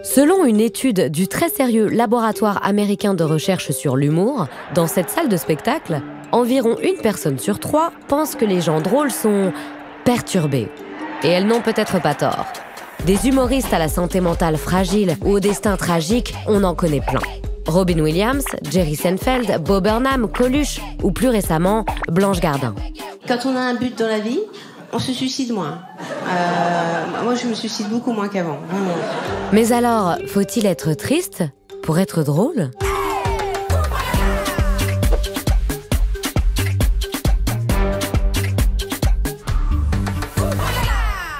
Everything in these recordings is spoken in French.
Selon une étude du très sérieux laboratoire américain de recherche sur l'humour, dans cette salle de spectacle, environ 1 personne sur 3 pense que les gens drôles sont perturbés. Et elles n'ont peut-être pas tort. Des humoristes à la santé mentale fragile ou au destin tragique, on en connaît plein. Robin Williams, Jerry Seinfeld, Bo Burnham, Coluche ou plus récemment Blanche Gardin. Quand on a un but dans la vie, on se suicide moins. Moi, je me suicide beaucoup moins qu'avant. Vraiment. Mais alors, faut-il être triste pour être drôle ?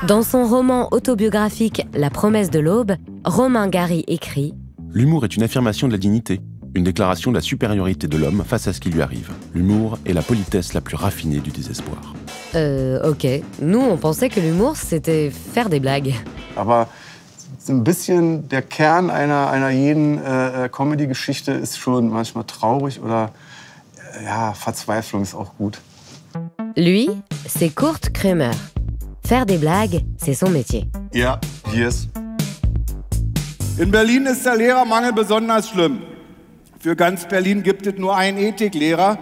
Dans son roman autobiographique La promesse de l'aube, Romain Gary écrit « L'humour est une affirmation de la dignité, une déclaration de la supériorité de l'homme face à ce qui lui arrive. L'humour est la politesse la plus raffinée du désespoir. » Ok. Nous, on pensait que l'humour, c'était faire des blagues. Aber so ein bisschen der Kern einer jeden Comedy-Geschichte ist schon manchmal traurig oder ja, Verzweiflung ist auch gut. Lui, c'est Kurt Krömer. Faire des blagues, c'est son métier. Ja, hier ist. In Berlin ist der Lehrermangel besonders schlimm. Für ganz Berlin gibt es nur einen Ethiklehrer.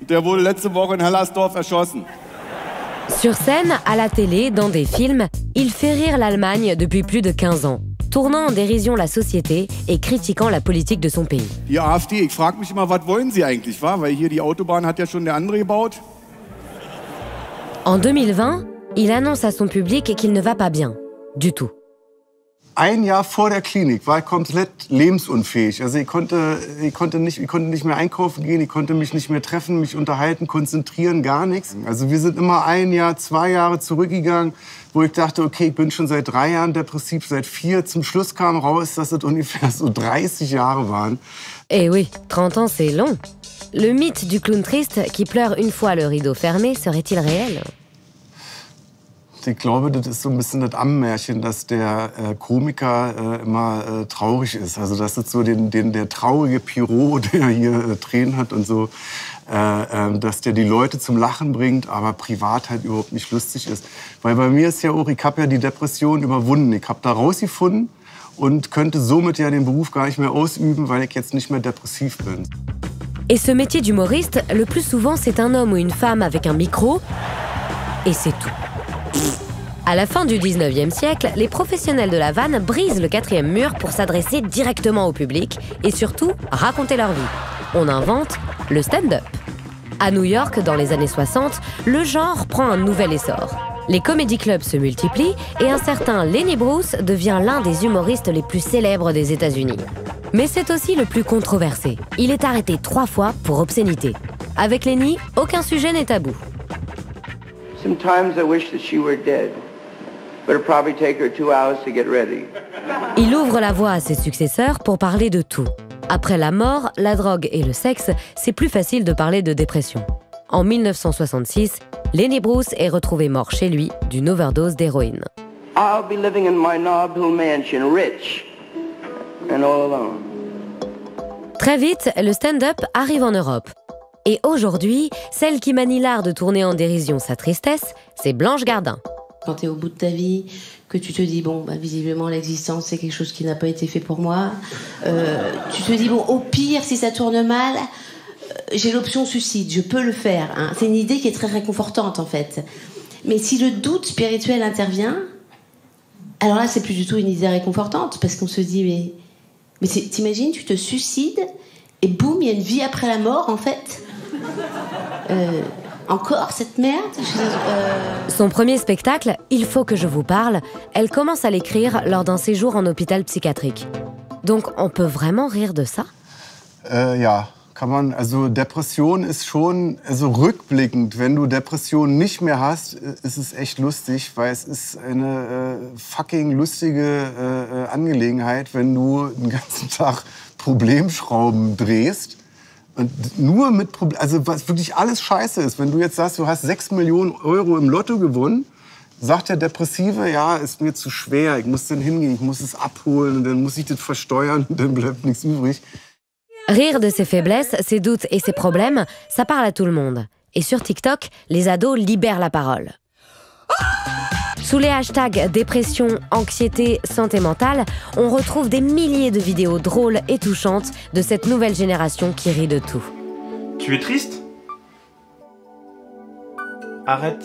Und der wurde letzte Woche in Hellersdorf erschossen. Sur scène, à la télé, dans des films, il fait rire l'Allemagne depuis plus de 15 ans, tournant en dérision la société et critiquant la politique de son pays. Die AfD, ich frage mich immer, was wollen sie eigentlich, wa? Weil hier die Autobahn hat ja schon der andere gebaut. En 2020, il annonce à son public qu'il ne va pas bien, du tout. Ein Jahr vor der Klinik war ich komplett lebensunfähig. Also ich konnte nicht mehr einkaufen gehen, ich konnte mich nicht mehr treffen, mich unterhalten, konzentrieren, gar nichts. Also wir sind immer 1 Jahr, 2 Jahre zurückgegangen, wo ich dachte, okay, ich bin schon seit 3 Jahren depressiv, seit 4. Zum Schluss kam raus, dass es ungefähr so 30 Jahre waren. Eh oui, 30 ans, c'est long. Le mythe du clown triste qui pleure une fois le rideau fermé serait-il réel ? Ich glaube, das ist so ein bisschen das Ammenmärchen, dass der Komiker immer traurig ist. Also das ist so der traurige Pierrot, der hier Tränen hat und so, dass der die Leute zum Lachen bringt, aber privat halt überhaupt nicht lustig ist. Weil bei mir ist ja auch, ich habe ja die Depression überwunden. Ich habe da rausgefunden und könnte somit ja den Beruf gar nicht mehr ausüben, weil ich jetzt nicht mehr depressiv bin. Et ce métier d'humoriste, le plus souvent, c'est un homme ou une femme avec un micro, et c'est tout. À la fin du 19e siècle, les professionnels de la vanne brisent le 4e mur pour s'adresser directement au public et surtout raconter leur vie. On invente le stand-up. À New York, dans les années 60, le genre prend un nouvel essor. Les comedy clubs se multiplient et un certain Lenny Bruce devient l'un des humoristes les plus célèbres des États-Unis. Mais c'est aussi le plus controversé. Il est arrêté 3 fois pour obscénité. Avec Lenny, aucun sujet n'est tabou. Sometimes I wish that she were dead, but it'll probably take her 2 hours to get ready. Il ouvre la voie à ses successeurs pour parler de tout. Après la mort, la drogue et le sexe, c'est plus facile de parler de dépression. En 1966, Lenny Bruce est retrouvé mort chez lui d'une overdose d'héroïne. I'll be living in my Nob Hill mansion, rich and all alone. Très vite, le stand-up arrive en Europe. Et aujourd'hui, celle qui manie l'art de tourner en dérision sa tristesse, c'est Blanche Gardin. Quand tu es au bout de ta vie, que tu te dis, bon, bah, visiblement, l'existence, c'est quelque chose qui n'a pas été fait pour moi. Tu te dis, bon, au pire, si ça tourne mal, j'ai l'option suicide, je peux le faire. Hein. C'est une idée qui est très réconfortante, en fait. Mais si le doute spirituel intervient, alors là, c'est plus du tout une idée réconfortante, parce qu'on se dit, mais t'imagines, tu te suicides, et boum, il y a une vie après la mort, en fait. Encore cette merde Son premier spectacle, Il faut que je vous parle, elle commence à l'écrire lors d'un séjour en hôpital psychiatrique. Donc on peut vraiment rire de ça? Ja, kann man. Also Depression ist schon, also rückblickend, wenn du Depression nicht mehr hast, ist es echt lustig, weil es ist eine fucking lustige Angelegenheit, wenn du den ganzen Tag Problemschrauben drehst. Und nur mit Problemen, also was wirklich alles scheiße ist. Wenn du jetzt sagst, du hast 6 Millionen Euro im Lotto gewonnen, sagt der Depressive, ja, ist mir zu schwer, ich muss dann hingehen, ich muss es abholen und dann muss ich das versteuern und dann bleibt nichts übrig. Rire de ses faiblesses, ses doutes et ses problèmes, ça parle à tout le monde. Et sur TikTok, les ados libèrent la parole. Sous les hashtags dépression, anxiété, santé mentale, on retrouve des milliers de vidéos drôles et touchantes de cette nouvelle génération qui rit de tout. Tu es triste? Arrête.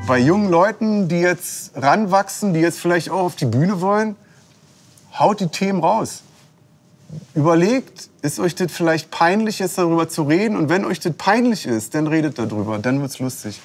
Bei jungen Leuten, die jetzt ranwachsen, die jetzt vielleicht auch auf die Bühne wollen, haut die Themen raus. Überlegt, ist euch das vielleicht peinlich, jetzt darüber zu reden? Und wenn euch das peinlich ist, dann redet darüber, dann wird's lustig.